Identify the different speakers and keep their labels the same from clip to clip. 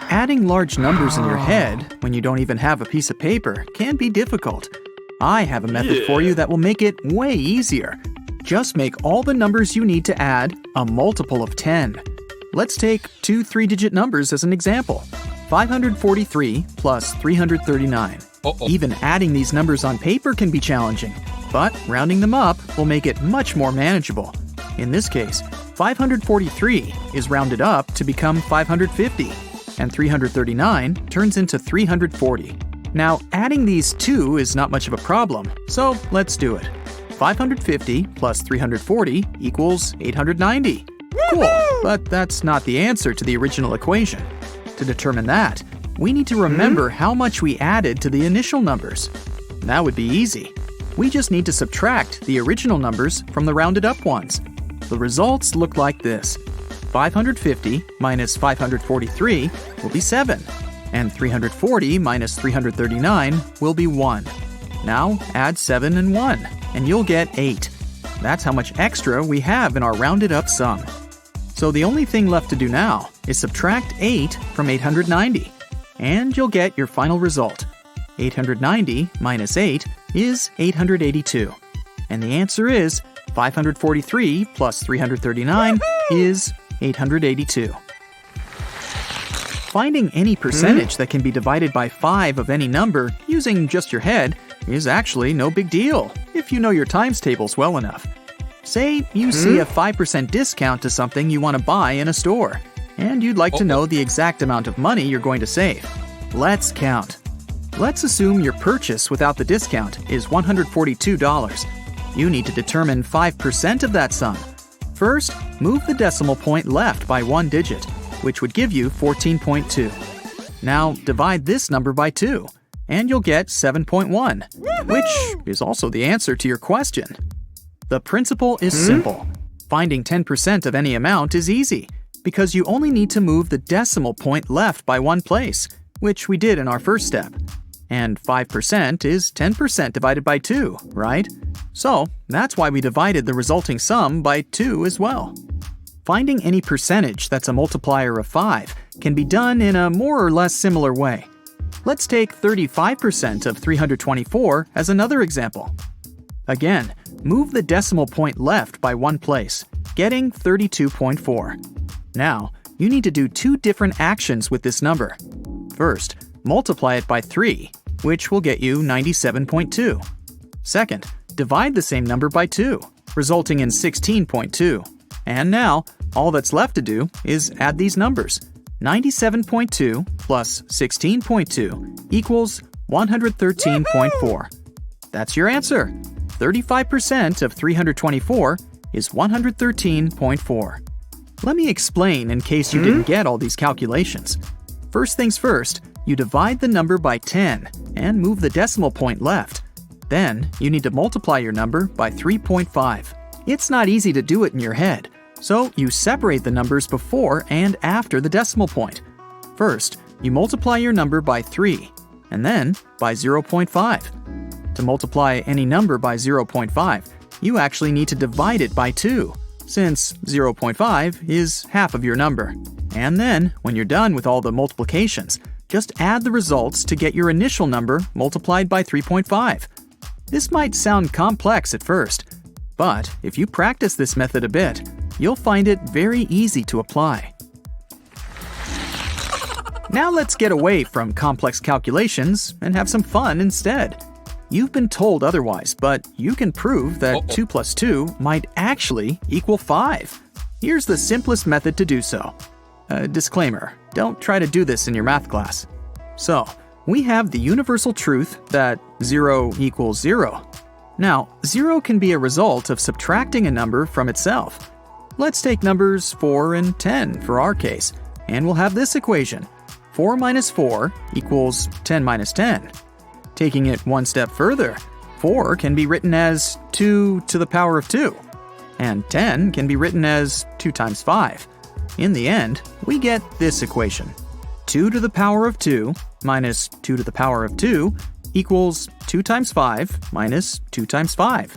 Speaker 1: Adding large numbers in your head when you don't even have a piece of paper can be difficult. I have a method for you that will make it way easier. Just make all the numbers you need to add a multiple of 10. Let's take two 3-digit numbers as an example. 543 plus 339. Even adding these numbers on paper can be challenging, but rounding them up will make it much more manageable. In this case, 543 is rounded up to become 550, and 339 turns into 340. Now, adding these two is not much of a problem, so let's do it. 550 plus 340 equals 890. Cool, but that's not the answer to the original equation. To determine that, we need to remember how much we added to the initial numbers. That would be easy. We just need to subtract the original numbers from the rounded up ones. The results look like this. 550 minus 543 will be 7, and 340 minus 339 will be 1. Now add 7 and 1, and you'll get 8. That's how much extra we have in our rounded up sum. So the only thing left to do now is subtract 8 from 890, and you'll get your final result. 890 minus 8 is 882. And the answer is 543 plus 339 is 882. Finding any percentage that can be divided by 5 of any number using just your head is actually no big deal if you know your times tables well enough. Say you see a 5% discount to something you want to buy in a store, and you'd like to know the exact amount of money you're going to save. Let's count. Let's assume your purchase without the discount is $142. You need to determine 5% of that sum. First, move the decimal point left by 1 digit, which would give you 14.2. Now divide this number by 2, and you'll get 7.1, which is also the answer to your question. The principle is simple. Finding 10% of any amount is easy, because you only need to move the decimal point left by 1 place, which we did in our first step. And 5% is 10% divided by 2, right? So that's why we divided the resulting sum by 2 as well. Finding any percentage that's a multiplier of 5 can be done in a more or less similar way. Let's take 35% of 324 as another example. Again, move the decimal point left by 1 place, getting 32.4. Now, you need to do 2 different actions with this number. First, multiply it by 3, which will get you 97.2. Second, divide the same number by 2, resulting in 16.2. And now, all that's left to do is add these numbers. 97.2 plus 16.2 equals 113.4. That's your answer. 35% of 324 is 113.4. Let me explain in case you didn't get all these calculations. First things first, you divide the number by 10 and move the decimal point left. Then, you need to multiply your number by 3.5. It's not easy to do it in your head, so you separate the numbers before and after the decimal point. First, you multiply your number by 3, and then by 0.5. To multiply any number by 0.5, you actually need to divide it by 2, since 0.5 is half of your number. And then, when you're done with all the multiplications, just add the results to get your initial number multiplied by 3.5. This might sound complex at first, but if you practice this method a bit, you'll find it very easy to apply. Now let's get away from complex calculations and have some fun instead. You've been told otherwise, but you can prove that 2 plus 2 might actually equal 5. Here's the simplest method to do so. Disclaimer, don't try to do this in your math class. So, we have the universal truth that 0 equals 0. Now, 0 can be a result of subtracting a number from itself. Let's take numbers 4 and 10 for our case, and we'll have this equation. 4 minus 4 equals 10 minus 10. Taking it one step further, 4 can be written as 2 to the power of 2, and 10 can be written as 2 times 5. In the end, we get this equation. 2 to the power of 2 minus 2 to the power of 2 equals 2 times 5 minus 2 times 5.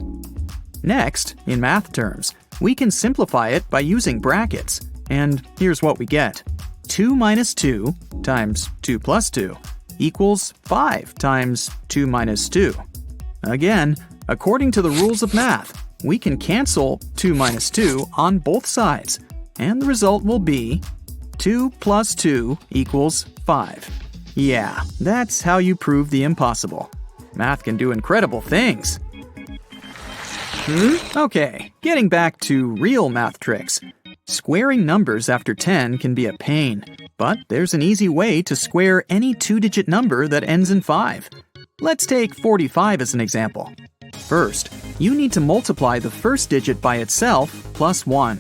Speaker 1: Next, in math terms, we can simplify it by using brackets, and here's what we get. 2 minus 2 times 2 plus 2 equals 5 times 2 minus 2. Again, according to the rules of math, we can cancel 2 minus 2 on both sides, and the result will be 2 plus 2 equals 5. Yeah, that's how you prove the impossible. Math can do incredible things. Okay, getting back to real math tricks. Squaring numbers after 10 can be a pain, but there's an easy way to square any two-digit number that ends in 5. Let's take 45 as an example. First, you need to multiply the first digit by itself plus 1.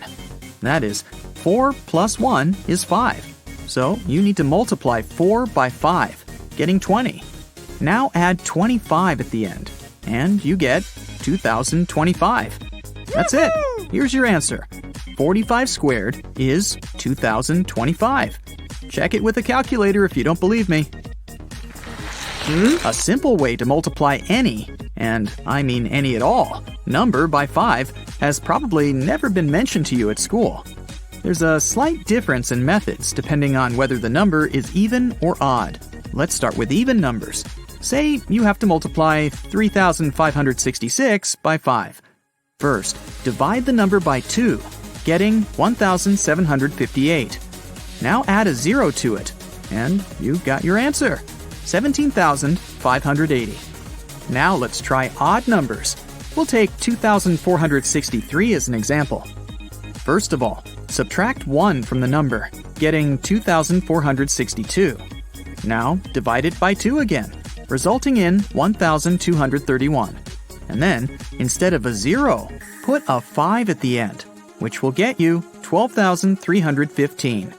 Speaker 1: That is, 4 plus 1 is 5. So you need to multiply 4 by 5, getting 20. Now add 25 at the end, and you get 2025. That's it. Here's your answer. 45 squared is 2025. Check it with a calculator if you don't believe me. A simple way to multiply any, and I mean any at all, number by 5 has probably never been mentioned to you at school. There's a slight difference in methods depending on whether the number is even or odd. Let's start with even numbers. Say you have to multiply 3,566 by 5. First, divide the number by 2, getting 1,758. Now add a 0 to it, and you've got your answer, 17,580. Now let's try odd numbers. We'll take 2,463 as an example. First of all, subtract 1 from the number, getting 2,462. Now divide it by 2 again, resulting in 1,231. And then, instead of a 0, put a 5 at the end, which will get you 12,315.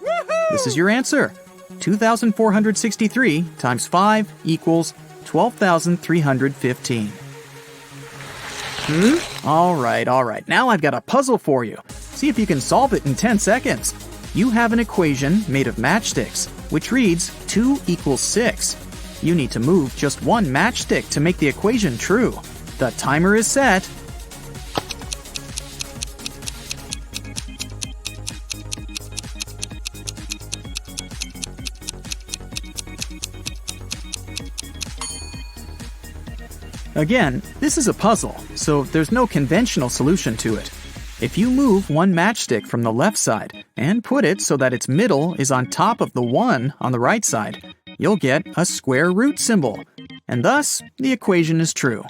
Speaker 1: This is your answer. 2,463 times 5 equals 12,315. All right. Now I've got a puzzle for you. See if you can solve it in 10 seconds. You have an equation made of matchsticks, which reads 2 equals 6. You need to move just one matchstick to make the equation true. The timer is set. Again, this is a puzzle, so there's no conventional solution to it. If you move one matchstick from the left side and put it so that its middle is on top of the 1 on the right side, you'll get a square root symbol, and thus the equation is true.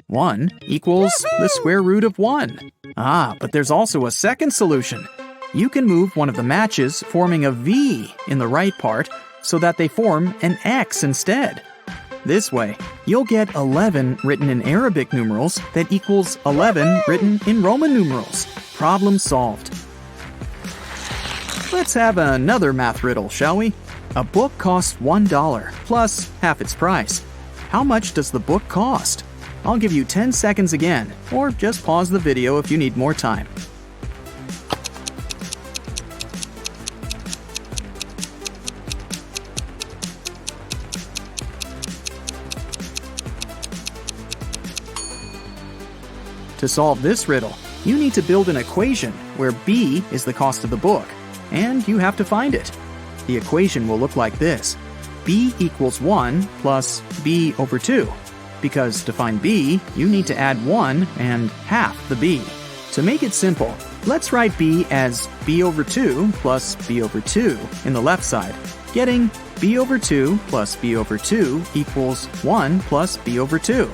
Speaker 1: 1 equals the square root of 1. But there's also a second solution. You can move one of the matches forming a V in the right part so that they form an X instead. This way, you'll get 11 written in Arabic numerals that equals 11 written in Roman numerals. Problem solved. Let's have another math riddle, shall we? A book costs $1 plus half its price. How much does the book cost? I'll give you 10 seconds again, or just pause the video if you need more time. To solve this riddle, you need to build an equation where B is the cost of the book, and you have to find it. The equation will look like this. B equals 1 plus B over 2. Because to find B, you need to add 1 and half the B. To make it simple, let's write B as B over 2 plus B over 2 in the left side, getting B over 2 plus B over 2 equals 1 plus B over 2.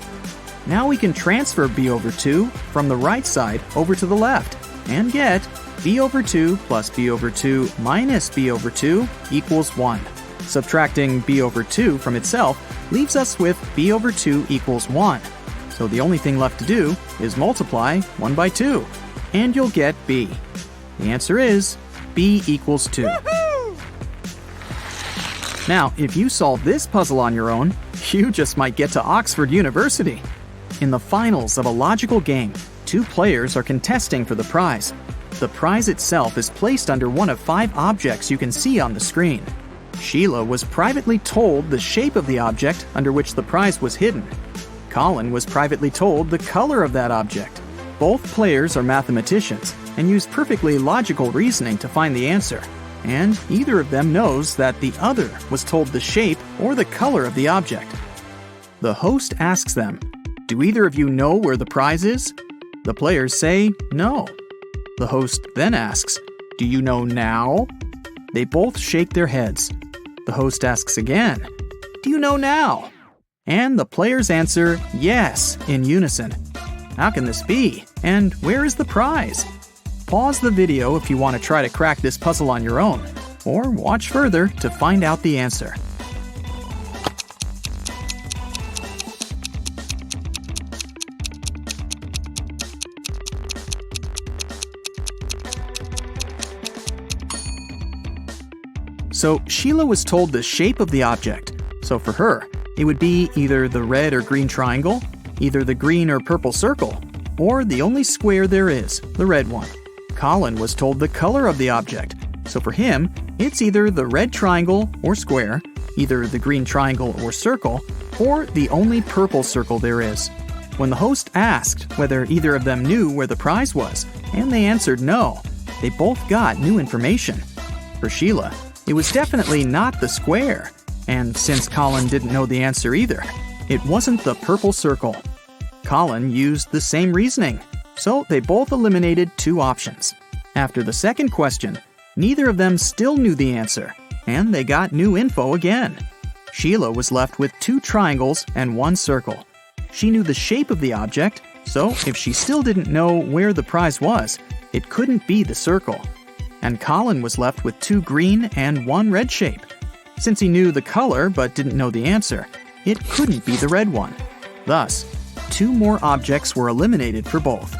Speaker 1: Now we can transfer B over 2 from the right side over to the left and get B over 2 plus B over 2 minus B over 2 equals 1. Subtracting B over 2 from itself leaves us with B over 2 equals 1. So the only thing left to do is multiply 1 by 2, and you'll get B. The answer is B equals 2. Now, if you solve this puzzle on your own, you just might get to Oxford University. In the finals of a logical game, 2 players are contesting for the prize. The prize itself is placed under one of 5 objects you can see on the screen. Sheila was privately told the shape of the object under which the prize was hidden. Colin was privately told the color of that object. Both players are mathematicians and use perfectly logical reasoning to find the answer. and either of them knows that the other was told the shape or the color of the object. The host asks them, "Do either of you know where the prize is?" The players say no. The host then asks, "Do you know now?" They both shake their heads. The host asks again, "Do you know now?" And the players answer yes in unison. How can this be? And where is the prize? Pause the video if you want to try to crack this puzzle on your own, or watch further to find out the answer. So Sheila was told the shape of the object. So for her, it would be either the red or green triangle, either the green or purple circle, or the only square there is, the red one. Colin was told the color of the object. So for him, it's either the red triangle or square, either the green triangle or circle, or the only purple circle there is. When the host asked whether either of them knew where the prize was, and they answered no, they both got new information. For Sheila, it was definitely not the square, and since Colin didn't know the answer either, it wasn't the purple circle. Colin used the same reasoning, so they both eliminated two options. After the second question, neither of them still knew the answer, and they got new info again. Sheila was left with two triangles and one circle. She knew the shape of the object, so if she still didn't know where the prize was, it couldn't be the circle. And Colin was left with two green and one red shape. Since he knew the color but didn't know the answer, it couldn't be the red one. Thus, two more objects were eliminated for both.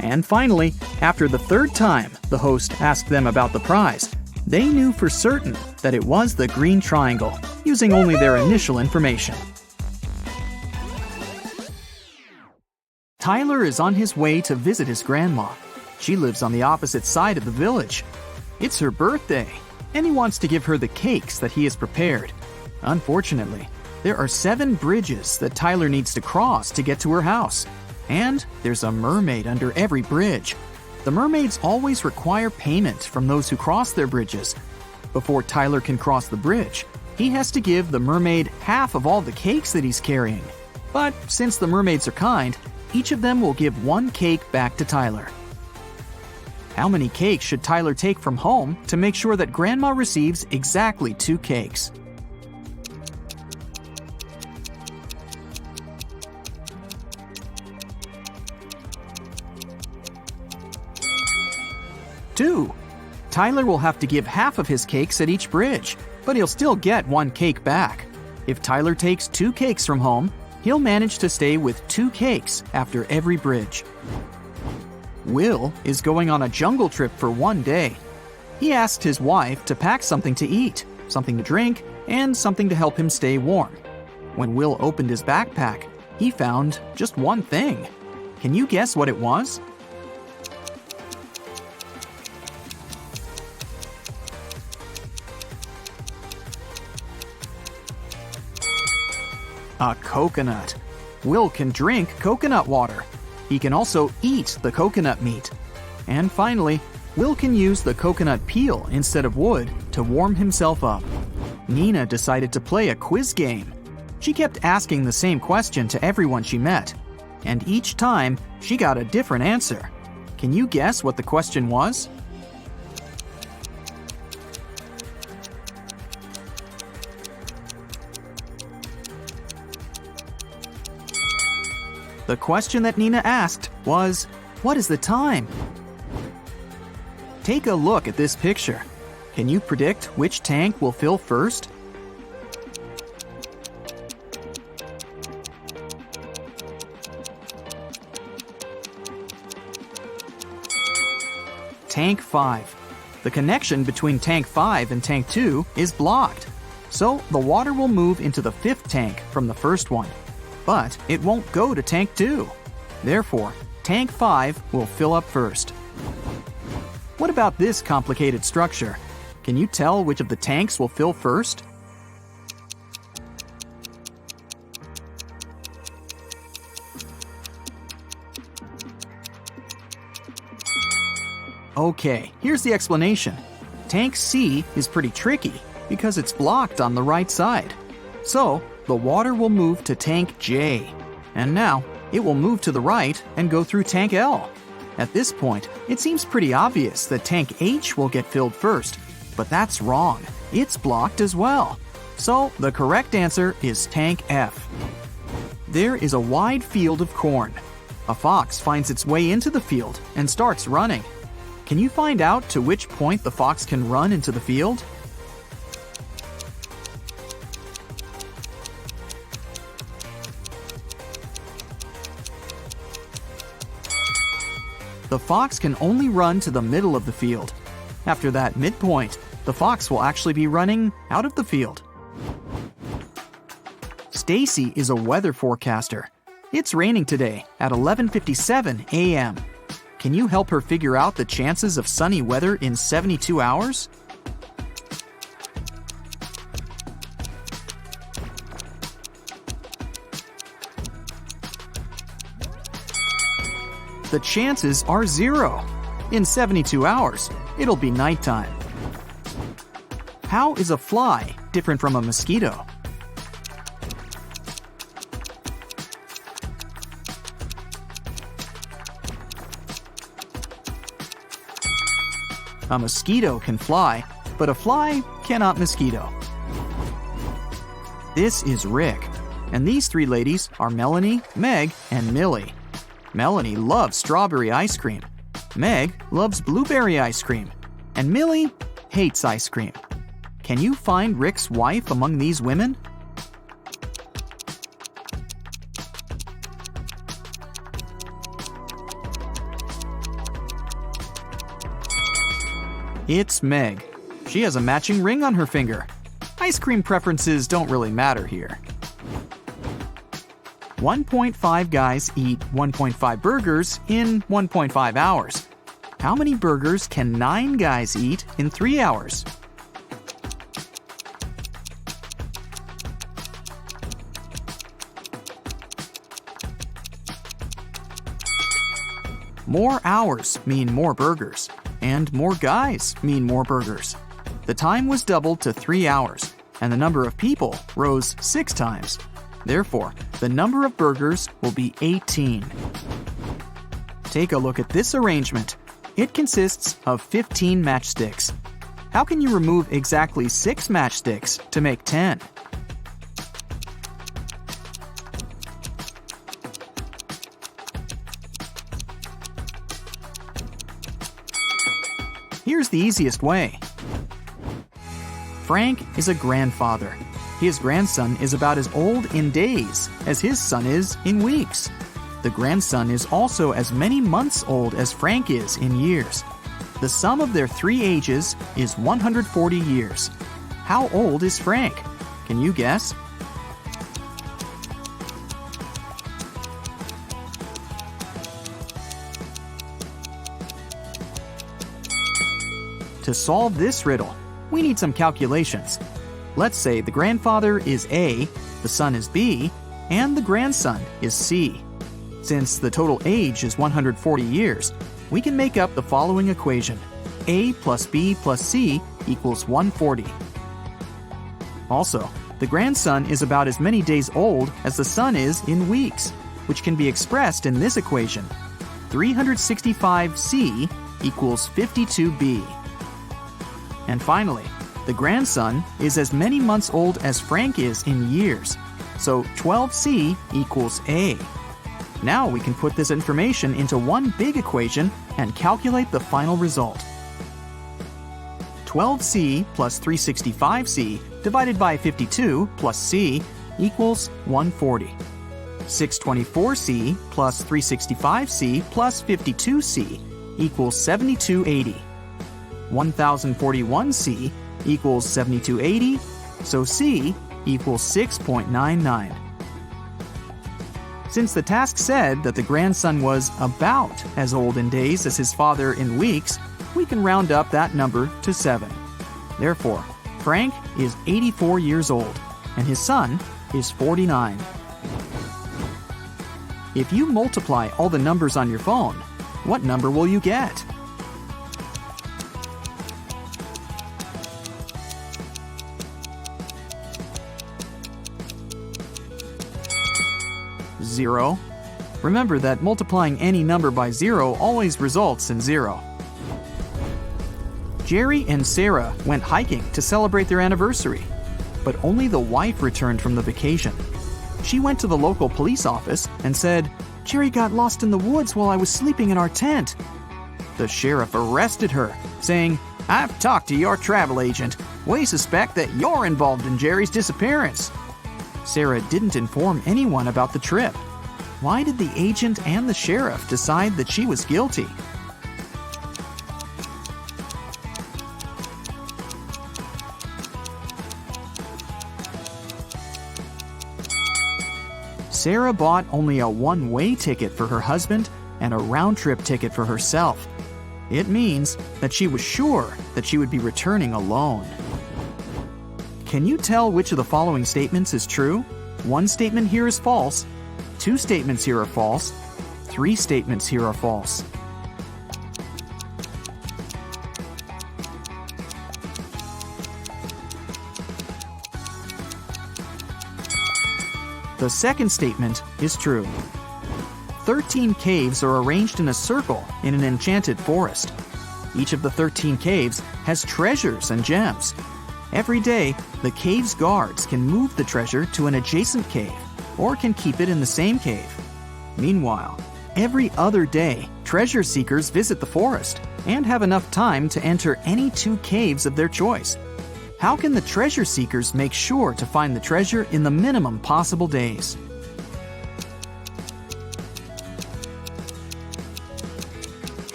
Speaker 1: And finally, after the third time the host asked them about the prize, they knew for certain that it was the green triangle, using only their initial information. Tyler is on his way to visit his grandma. She lives on the opposite side of the village. It's her birthday, and he wants to give her the cakes that he has prepared. Unfortunately, there are 7 bridges that Tyler needs to cross to get to her house. And there's a mermaid under every bridge. The mermaids always require payment from those who cross their bridges. Before Tyler can cross the bridge, he has to give the mermaid half of all the cakes that he's carrying. But since the mermaids are kind, each of them will give 1 cake back to Tyler. How many cakes should Tyler take from home to make sure that Grandma receives exactly 2 cakes? Two. Tyler will have to give half of his cakes at each bridge, but he'll still get 1 cake back. If Tyler takes 2 cakes from home, he'll manage to stay with 2 cakes after every bridge. Will is going on a jungle trip for 1 day. He asked his wife to pack something to eat, something to drink, and something to help him stay warm. When Will opened his backpack, he found just one thing. Can you guess what it was? A coconut. Will can drink coconut water. He can also eat the coconut meat. And finally, Will can use the coconut peel instead of wood to warm himself up. Nina decided to play a quiz game. She kept asking the same question to everyone she met, and each time she got a different answer. Can you guess what the question was? The question that Nina asked was, what is the time? Take a look at this picture. Can you predict which tank will fill first? Tank 5. The connection between Tank 5 and Tank 2 is blocked, so the water will move into the 5th tank from the first one. But it won't go to Tank 2. Therefore, Tank 5 will fill up first. What about this complicated structure? Can you tell which of the tanks will fill first? Okay, here's the explanation. Tank C is pretty tricky because it's blocked on the right side. So, the water will move to tank J. And now, it will move to the right and go through tank L. At this point, it seems pretty obvious that tank H will get filled first, but that's wrong. It's blocked as well. So, the correct answer is tank F. There is a wide field of corn. A fox finds its way into the field and starts running. Can you find out to which point the fox can run into the field? The fox can only run to the middle of the field. After that midpoint, the fox will actually be running out of the field. Stacy is a weather forecaster. It's raining today at 11:57 a.m. Can you help her figure out the chances of sunny weather in 72 hours? The chances are 0. In 72 hours, it'll be nighttime. How is a fly different from a mosquito? A mosquito can fly, but a fly cannot mosquito. This is Rick, and these three ladies are Melanie, Meg, and Millie. Melanie loves strawberry ice cream. Meg loves blueberry ice cream. And Millie hates ice cream. Can you find Rick's wife among these women? It's Meg. She has a matching ring on her finger. Ice cream preferences don't really matter here. 1.5 guys eat 1.5 burgers in 1.5 hours. How many burgers can 9 guys eat in 3 hours? More hours mean more burgers, and more guys mean more burgers. The time was doubled to 3 hours, and the number of people rose 6 times. Therefore, the number of burgers will be 18. Take a look at this arrangement. It consists of 15 matchsticks. How can you remove exactly 6 matchsticks to make 10? Here's the easiest way. Frank is a grandfather. His grandson is about as old in days as his son is in weeks. The grandson is also as many months old as Frank is in years. The sum of their 3 ages is 140 years. How old is Frank? Can you guess? To solve this riddle, we need some calculations. Let's say the grandfather is A, the son is B, and the grandson is C. Since the total age is 140 years, we can make up the following equation. A plus B plus C equals 140. Also, the grandson is about as many days old as the son is in weeks, which can be expressed in this equation. 365C equals 52B. And finally, the grandson is as many months old as Frank is in years, so 12C equals A. Now we can put this information into one big equation and calculate the final result. 12C plus 365C divided by 52 plus C equals 140. 624C plus 365C plus 52C equals 7280. 1041C equals 7280, so C equals 6.99. Since the task said that the grandson was about as old in days as his father in weeks, we can round up that number to 7. Therefore, Frank is 84 years old, and his son is 49. If you multiply all the numbers on your phone, what number will you get? 0. Remember that multiplying any number by 0 always results in 0. Jerry and Sarah went hiking to celebrate their anniversary, but only the wife returned from the vacation. She went to the local police office and said, "Jerry got lost in the woods while I was sleeping in our tent." The sheriff arrested her, saying, "I've talked to your travel agent. We suspect that you're involved in Jerry's disappearance." Sarah didn't inform anyone about the trip. Why did the agent and the sheriff decide that she was guilty? Sarah bought only a one-way ticket for her husband and a round-trip ticket for herself. It means that she was sure that she would be returning alone. Can you tell which of the following statements is true? One statement here is false. Two statements here are false. Three statements here are false. The second statement is true. 13 caves are arranged in a circle in an enchanted forest. Each of the 13 caves has treasures and gems. Every day, the cave's guards can move the treasure to an adjacent cave or can keep it in the same cave. Meanwhile, every other day, treasure seekers visit the forest and have enough time to enter any two caves of their choice. How can the treasure seekers make sure to find the treasure in the minimum possible days?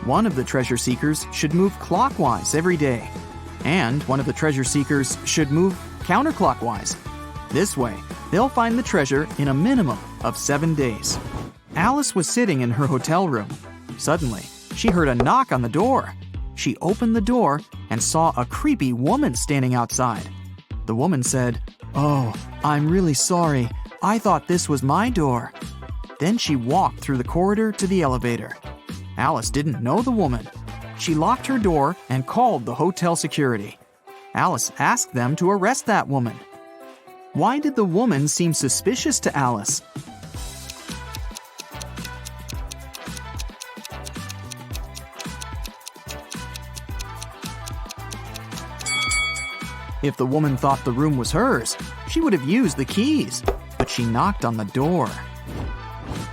Speaker 1: One of the treasure seekers should move clockwise every day, and one of the treasure seekers should move counterclockwise. This way, they'll find the treasure in a minimum of 7 days. Alice was sitting in her hotel room. Suddenly, she heard a knock on the door. She opened the door and saw a creepy woman standing outside. The woman said, "Oh, I'm really sorry. I thought this was my door." Then she walked through the corridor to the elevator. Alice didn't know the woman. She locked her door and called the hotel security. Alice asked them to arrest that woman. Why did the woman seem suspicious to Alice? If the woman thought the room was hers, she would have used the keys, but she knocked on the door.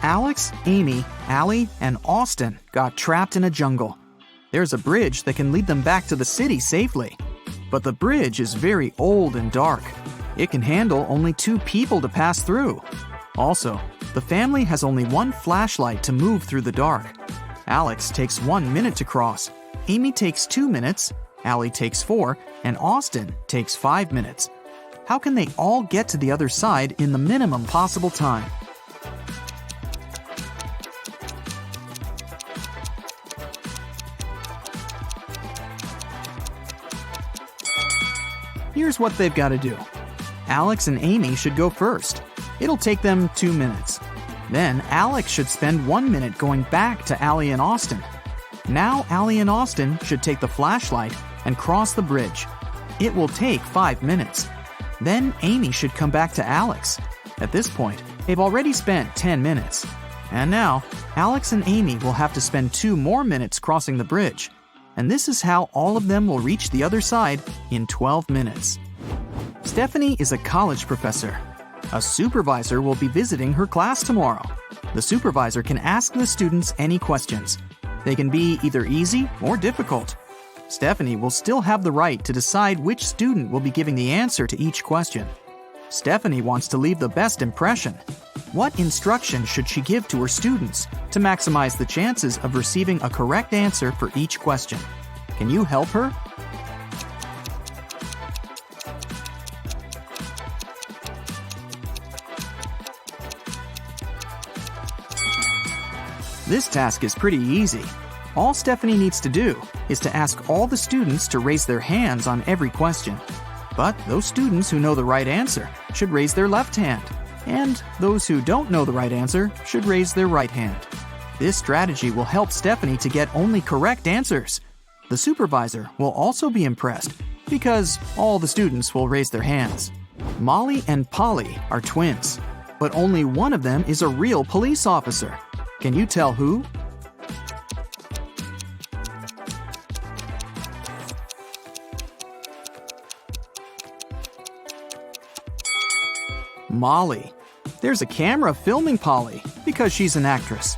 Speaker 1: Alex, Amy, Allie, and Austin got trapped in a jungle. There's a bridge that can lead them back to the city safely. But the bridge is very old and dark. It can handle only 2 people to pass through. Also, the family has only one flashlight to move through the dark. Alex takes 1 minute to cross. Amy takes 2 minutes. Allie takes 4, and Austin takes 5 minutes. How can they all get to the other side in the minimum possible time? Here's what they've got to do. Alex and Amy should go first. It'll take them 2 minutes. Then Alex should spend 1 minute going back to Allie and Austin. Now Allie and Austin should take the flashlight and cross the bridge. It will take 5 minutes. Then Amy should come back to Alex. At this point, they've already spent 10 minutes. And now, Alex and Amy will have to spend 2 more minutes crossing the bridge. And this is how all of them will reach the other side in 12 minutes. Stephanie is a college professor. A supervisor will be visiting her class tomorrow. The supervisor can ask the students any questions. They can be either easy or difficult. Stephanie will still have the right to decide which student will be giving the answer to each question. Stephanie wants to leave the best impression. What instruction should she give to her students to maximize the chances of receiving a correct answer for each question? Can you help her? This task is pretty easy. All Stephanie needs to do is to ask all the students to raise their hands on every question. But those students who know the right answer should raise their left hand, and those who don't know the right answer should raise their right hand. This strategy will help Stephanie to get only correct answers. The supervisor will also be impressed because all the students will raise their hands. Molly and Polly are twins, but only one of them is a real police officer. Can you tell who? Molly. There's a camera filming Polly because she's an actress.